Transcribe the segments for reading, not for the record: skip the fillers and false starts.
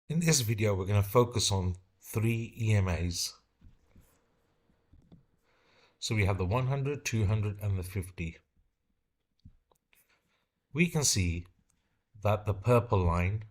In this video, we're going to focus on 3 EMAs. So we have the 100, 200 and the 50. We can see that the purple line,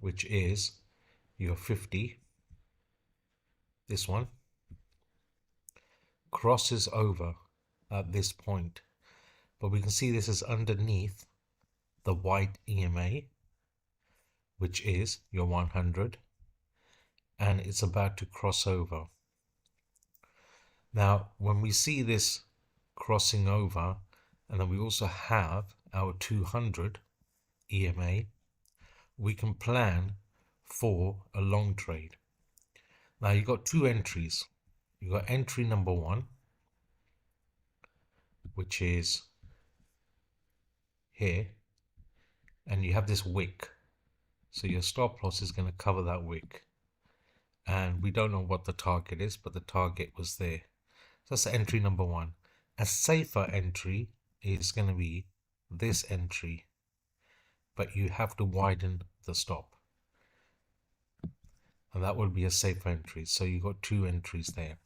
which is your 50, this one, crosses over at this point. But we can see this is underneath the white EMA, which is your 100, and it's about to cross over. Now, when we see this crossing over, and then we also have our 200 EMA, we can plan for a long trade. Now, you've got two entries. You've got entry number 1, which is here, and you have this wick. So your stop loss is going to cover that wick. And we don't know what the target is, but the target was there. So that's entry number 1. A safer entry is going to be this entry, but you have to widen the stop. And that would be a safer entry. So you've got two entries there.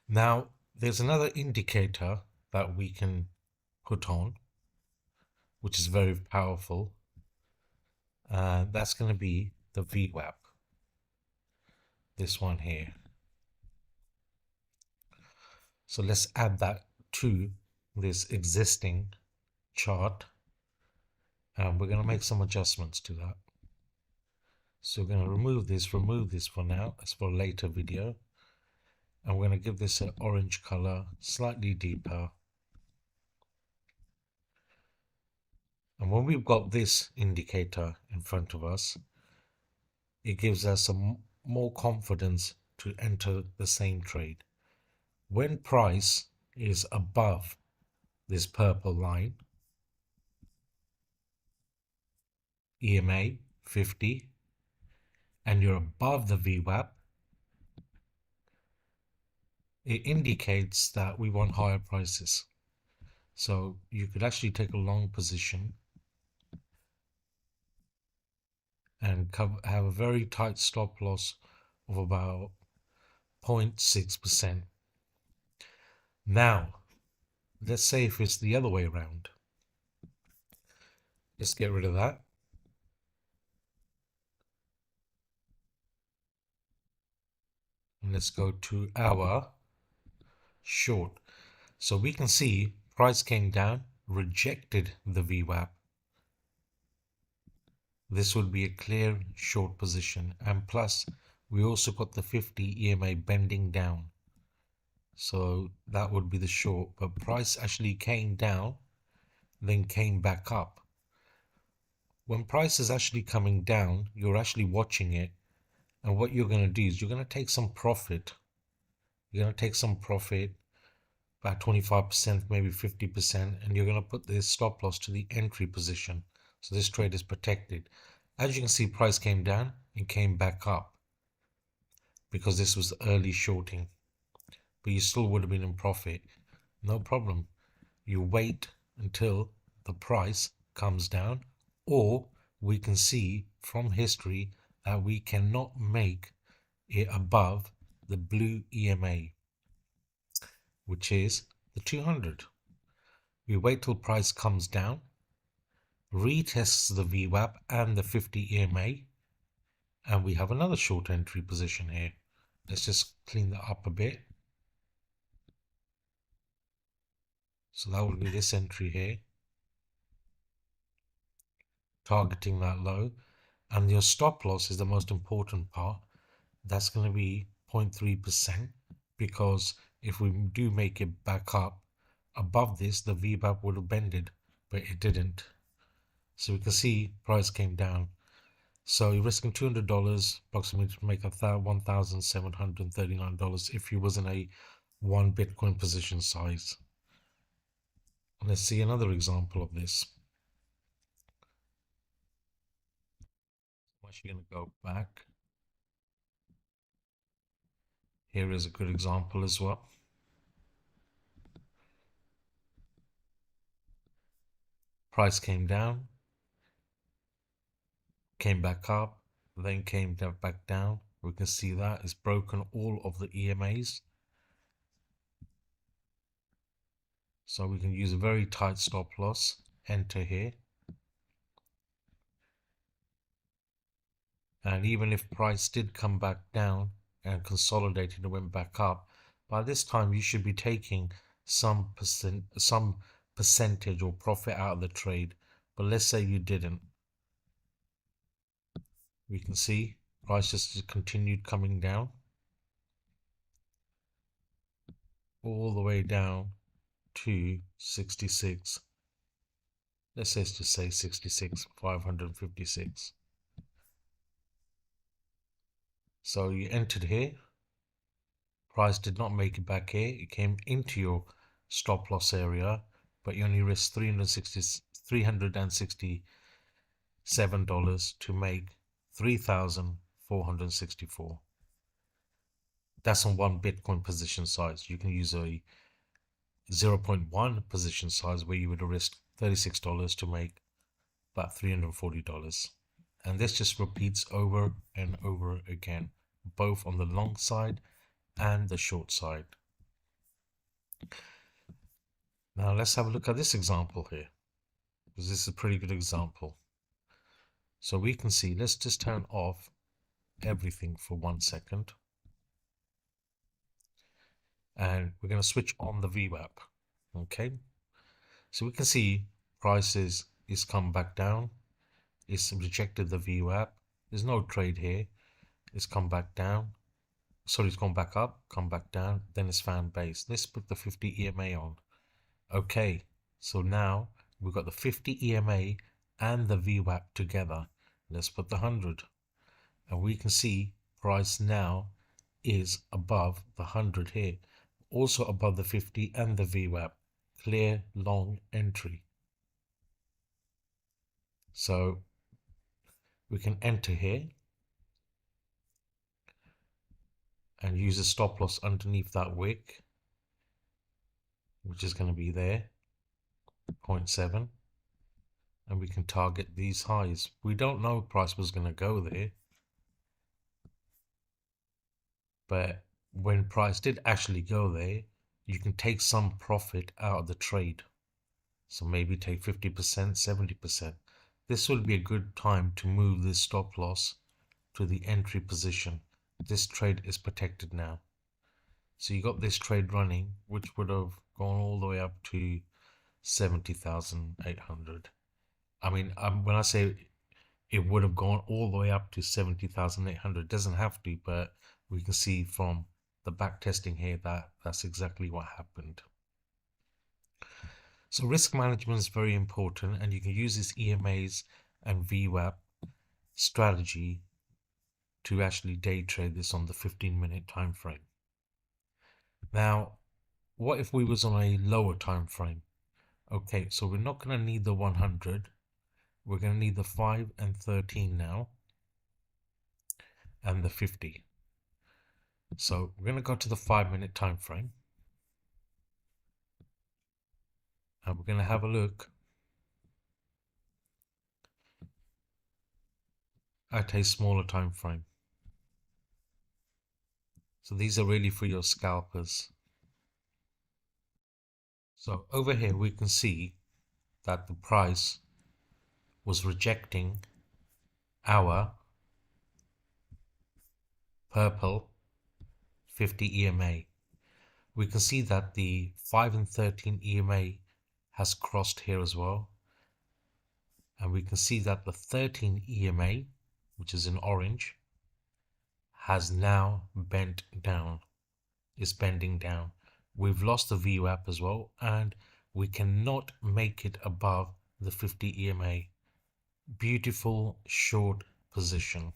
Now, there's another indicator that we can put on, which is very powerful. That's going to be the VWAP. This one here. So let's add that to this existing chart. And we're going to make some adjustments to that. So we're going to remove this for now. That's for a later video. And we're going to give this an orange color, slightly deeper. And when we've got this indicator in front of us, it gives us some more confidence to enter the same trade. When price is above this purple line, EMA 50, and you're above the VWAP, it indicates that we want higher prices. So you could actually take a long position and have a very tight stop loss of about 0.6%. Now, let's say if it's the other way around. Let's get rid of that. And let's go to our short. So we can see price came down, rejected the VWAP. This would be a clear short position. And plus, we also got the 50 EMA bending down. So that would be the short. But price actually came down, then came back up. When price is actually coming down, you're actually watching it. And what you're going to do is you're going to take some profit. You're going to take some profit, about 25%, maybe 50%, and you're going to put this stop loss to the entry position. So this trade is protected. As you can see, price came down and came back up because this was early shorting. But you still would have been in profit. No problem. You wait until the price comes down, or we can see from history that we cannot make it above the blue EMA, which is the 200. We wait till price comes down, retests the VWAP and the 50 EMA, and we have another short entry position here. Let's just clean that up a bit. So that will be this entry here, targeting that low. And your stop loss is the most important part. That's going to be 0.3%, because if we do make it back up above this, the VWAP would have bended, but it didn't. So we can see price came down. So you're risking $200 approximately to make $1,739 if you was in a 1 Bitcoin position size. And let's see another example of this. I'm actually going to go back. Here is a good example as well. Price came down, came back up, then came back down. We can see that it's broken all of the EMAs. So we can use a very tight stop loss, enter here. And even if price did come back down and consolidated and went back up, by this time you should be taking some percentage or profit out of the trade. But let's say you didn't. We can see price just continued coming down all the way down to 66. Let's just say 66,556. So you entered here. Price did not make it back here. It came into your stop loss area, but you only risked $367 to make 3,464. That's on one Bitcoin position size. You can use a 0.1 position size where you would have risked $36 to make about $340. And this just repeats over and over again, both on the long side and the short side. Now let's have a look at this example here, because this is a pretty good example. So we can see, let's just turn off everything for 1 second. And we're going to switch on the VWAP. Okay. So we can see prices is come back down. It's rejected the VWAP. There's no trade here. It's come back down. Sorry, it's gone back up, come back down. Then it's found base. Let's put the 50 EMA on. Okay. So now we've got the 50 EMA and the VWAP together. Let's put the 100. And we can see price now is above the 100 here. Also above the 50 and the VWAP. Clear long entry. So we can enter here and use a stop loss underneath that wick, which is going to be there, 0.7. And we can target these highs. We don't know if price was going to go there, but when price did actually go there, you can take some profit out of the trade. So maybe take 50%, 70%. This will be a good time to move this stop loss to the entry position. This trade is protected now. So you got this trade running, which would have gone all the way up to 70,800. I mean, when I say it would have gone all the way up to 70,800, it doesn't have to, but we can see from the back testing here that that's exactly what happened. So risk management is very important, and you can use this EMAs and VWAP strategy to actually day trade this on the 15-minute time frame. Now, what if we was on a lower time frame? Okay, so we're not going to need the 100. We're going to need the 5 and 13 now, and the 50. So we're going to go to the 5-minute time frame, and we're going to have a look at a smaller time frame. So these are really for your scalpers. So over here we can see that the price was rejecting our purple 50 EMA. We can see that the 5 and 13 EMA has crossed here as well. And we can see that the 13 EMA, which is in orange, has now bent down, is bending down. We've lost the VWAP as well, and we cannot make it above the 50 EMA. Beautiful short position.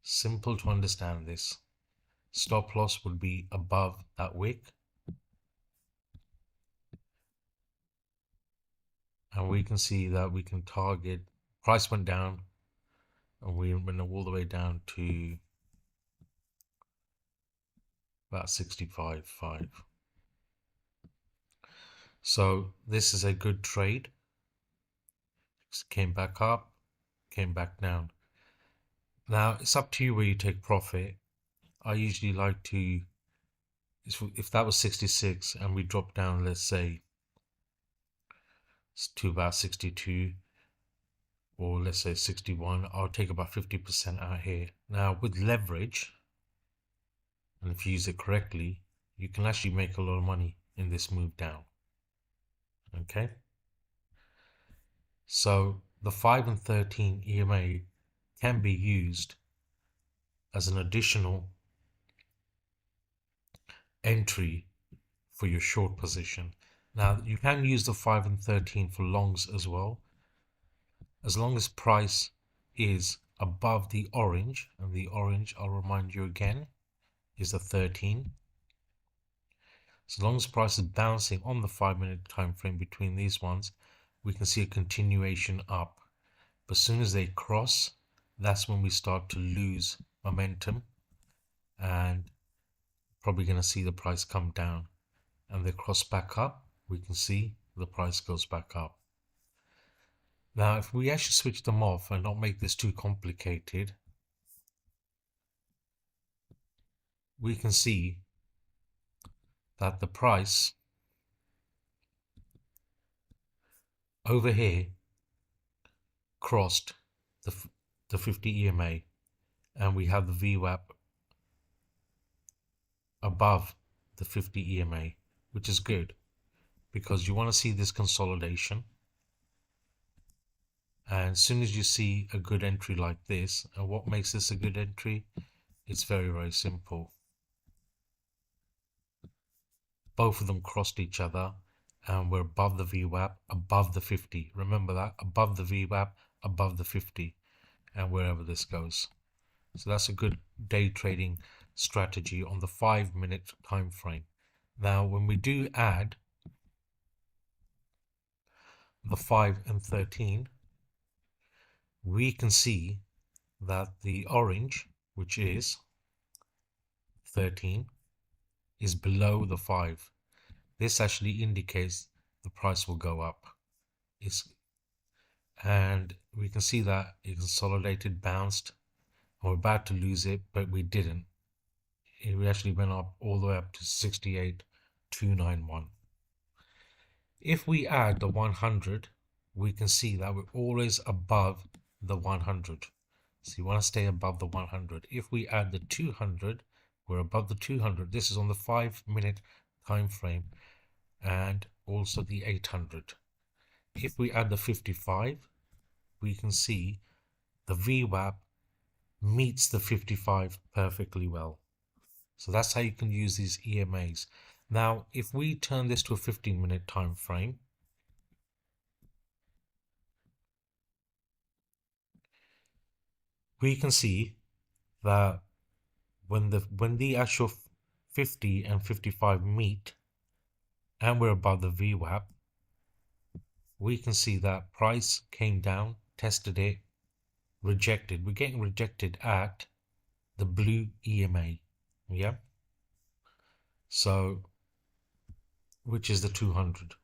Simple to understand this. Stop loss would be above that wick. And we can see that we can target, price went down, and we went all the way down to about 65.5. So this is a good trade. Came back up, came back down. Now it's up to you where you take profit. I usually like to, if that was 66 and we drop down, let's say to about 62, or let's say 61, I'll take about 50% out here. Now with leverage, and if you use it correctly, you can actually make a lot of money in this move down. Okay, so the 5 and 13 EMA can be used as an additional entry for your short position. Now you can use the 5 and 13 for longs as well, as long as price is above the orange, and the orange, I'll remind you again, is the 13. So long as price is bouncing on the 5-minute time frame between these ones, we can see a continuation up. But as soon as they cross, that's when we start to lose momentum, and probably going to see the price come down. And they cross back up, we can see the price goes back up. Now if we actually switch them off and not make this too complicated, we can see that the price over here crossed the 50 EMA, and we have the VWAP above the 50 EMA, which is good because you want to see this consolidation. And as soon as you see a good entry like this, and what makes this a good entry? It's very, very simple. Both of them crossed each other and we're above the VWAP, above the 50. Remember that, above the VWAP, above the 50, and wherever this goes. So that's a good day trading strategy on the 5-minute time frame. Now when we do add the 5 and 13, we can see that the orange, which is 13, is below the 5. This actually indicates the price will go up. And we can see that it consolidated, bounced, and we're about to lose it, but we didn't. It actually went up all the way up to 68,291. If we add the 100, we can see that we're always above the 100. So you want to stay above the 100. If we add the 200, we're above the 200. This is on the 5-minute time frame, and also the 800. If we add the 55, we can see the VWAP meets the 55 perfectly well. So that's how you can use these EMAs. Now, if we turn this to a 15-minute time frame, we can see that when the actual 50 and 55 meet and we're above the VWAP, we can see that price came down, tested it, rejected. We're getting rejected at the blue EMA, yeah, so which is the 200.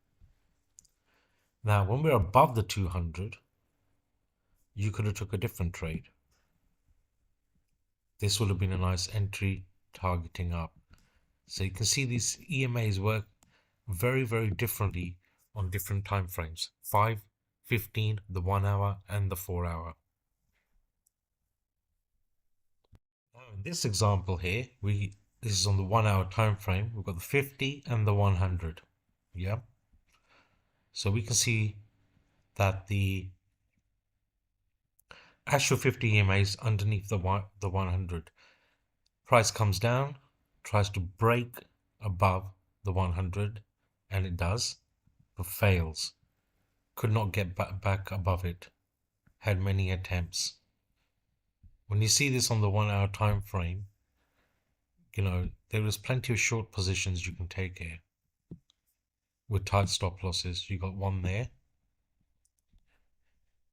Now when we're above the 200, you could have took a different trade. This would have been a nice entry targeting up. So you can see these EMAs work very, very differently on different time frames: 5, 15, the 1 hour, and the 4 hour. Now in this example here, this is on the 1 hour time frame. We've got the 50 and the 100. Yeah. So we can see that the actual 50 EMAs underneath the 100. Price comes down, tries to break above the 100, and it does, but fails. Could not get back above it. Had many attempts. When you see this on the 1 hour time frame, you know, there is plenty of short positions you can take here with tight stop losses. You got one there.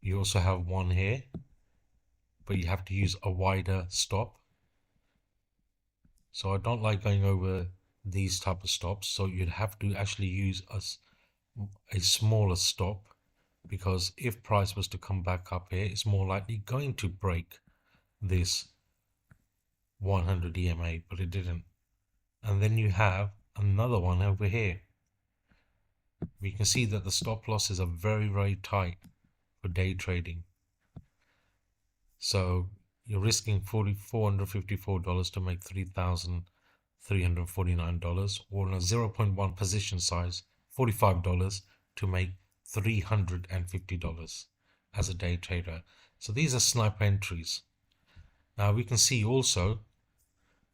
You also have one here, but you have to use a wider stop. So I don't like going over these type of stops. So you'd have to actually use a smaller stop, because if price was to come back up here, it's more likely going to break this 100 EMA, but it didn't. And then you have another one over here. We can see that the stop losses are very tight for day trading. So you're risking $454 to make $3,349, or on a 0.1 position size, $45 to make $350 as a day trader. So these are sniper entries. Now we can see also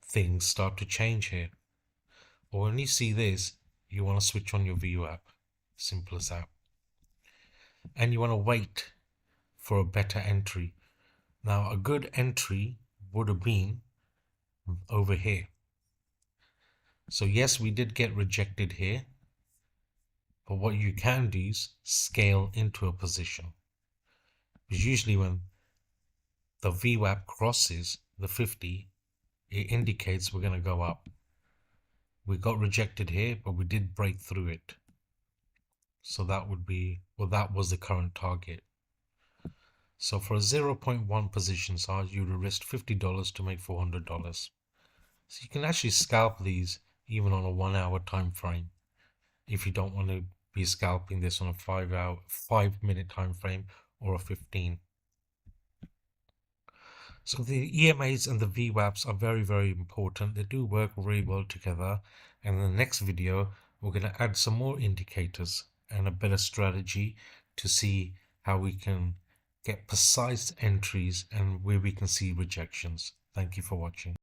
things start to change here. Or when you see this, you want to switch on your VWAP. Simple as that. And you want to wait for a better entry. Now a good entry would have been over here. So yes, we did get rejected here, but what you can do is scale into a position. Because usually when the VWAP crosses the 50, it indicates we're going to go up. We got rejected here, but we did break through it. So that would be, well, that was the current target. So for a 0.1 position size, you would risk $50 to make $400. So you can actually scalp these even on a 1 hour time frame, if you don't want to be scalping this on a 5-minute time frame or a 15. So the EMAs and the VWAPs are very important. They do work very well together. And in the next video, we're going to add some more indicators and a better strategy to see how we can get precise entries and where we can see rejections. Thank you for watching.